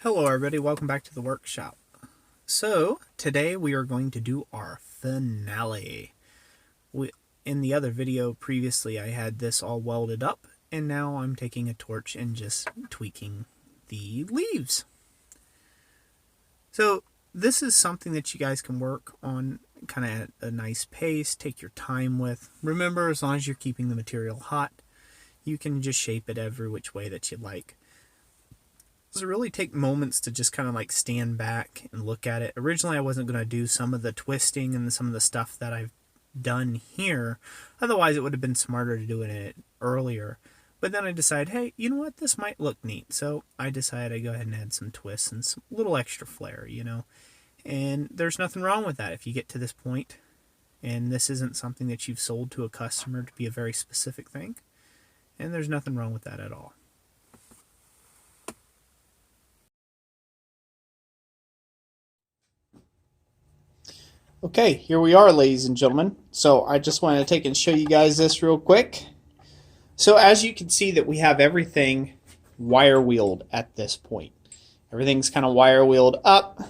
Hello everybody, welcome back to the workshop. So, today we are going to do our finale. In the other video previously I had this all welded up, and now I'm taking a torch and just tweaking the leaves. So, this is something that you guys can work on kind of at a nice pace, take your time with. Remember, as long as you're keeping the material hot, you can just shape it every which way that you like. Does it really take moments to just kind of like stand back and look at it? Originally I wasn't going to do some of the twisting and some of the stuff that I've done here. Otherwise it would have been smarter to do it earlier. But then I decided, hey, you know what? This might look neat. So I decided I'd go ahead and add some twists and some little extra flair, you know. And there's nothing wrong with that if you get to this point and this isn't something that you've sold to a customer to be a very specific thing. And there's nothing wrong with that at all. Okay, here we are, ladies and gentlemen. So I just wanted to take and show you guys this real quick. So as you can see that we have everything wire wheeled at this point. Everything's kind of wire wheeled up,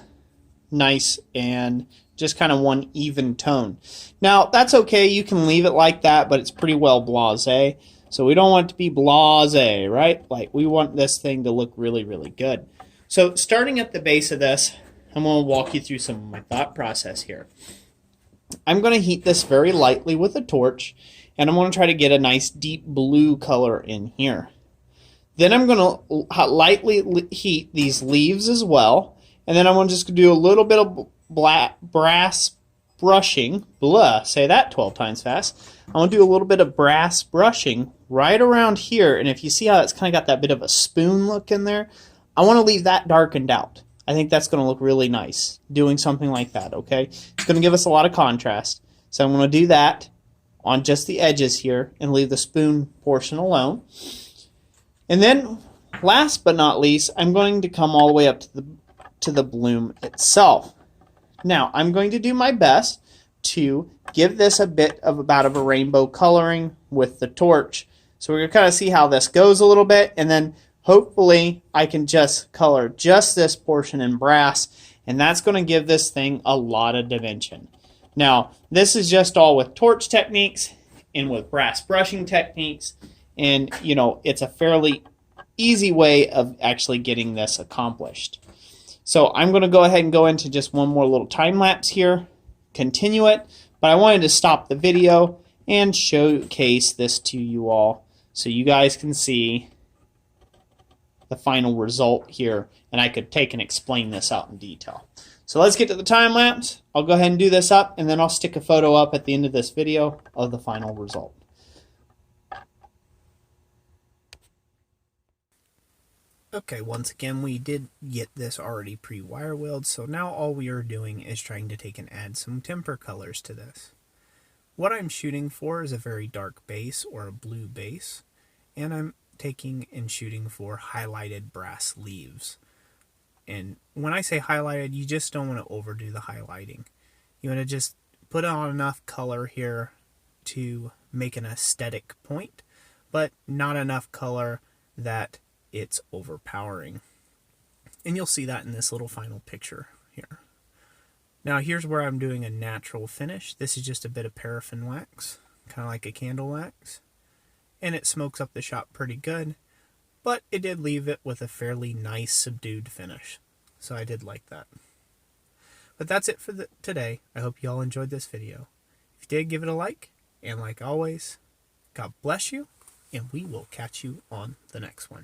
nice, and just kind of one even tone. Now that's okay, you can leave it like that, but it's pretty well blasé. So we don't want it to be blasé, right? Like we want this thing to look really, really good. So starting at the base of this, I'm going to walk you through some of my thought process here. I'm going to heat this very lightly with a torch, and I'm going to try to get a nice deep blue color in here. Then I'm going to lightly heat these leaves as well, and then I'm just going to do a little bit of brass brushing. Blah, say that 12 times fast. I'm going to do a little bit of brass brushing right around here, and if you see how it's kind of got that bit of a spoon look in there, I want to leave that darkened out. I think that's going to look really nice, doing something like that, okay? It's going to give us a lot of contrast. So I'm going to do that on just the edges here and leave the spoon portion alone. And then, last but not least, I'm going to come all the way up to the bloom itself. Now, I'm going to do my best to give this a bit of a rainbow coloring with the torch. So we're going to kind of see how this goes a little bit, and then hopefully I can just color just this portion in brass, and that's going to give this thing a lot of dimension. Now, this is just all with torch techniques and with brass brushing techniques, and you know, it's a fairly easy way of actually getting this accomplished. So I'm going to go ahead and go into just one more little time lapse here, continue it, but I wanted to stop the video and showcase this to you all so you guys can see the final result here, and I could take and explain this out in detail. So let's get to the time lapse. I'll go ahead and do this up, and then I'll stick a photo up at the end of this video of the final result. Okay, once again, we did get this already pre-wire wheeled, so now all we are doing is trying to take and add some temper colors to this. What I'm shooting for is a very dark base, or a blue base, and I'm taking and shooting for highlighted brass leaves. And when I say highlighted, you just don't want to overdo the highlighting. You want to just put on enough color here to make an aesthetic point, but not enough color that it's overpowering. And you'll see that in this little final picture here. Now here's where I'm doing a natural finish. This is just a bit of paraffin wax, kind of like a candle wax. And it smokes up the shop pretty good, but it did leave it with a fairly nice subdued finish, so I did like that. But that's it for today. I hope you all enjoyed this video. If you did, give it a like, and like always, God bless you, and we will catch you on the next one.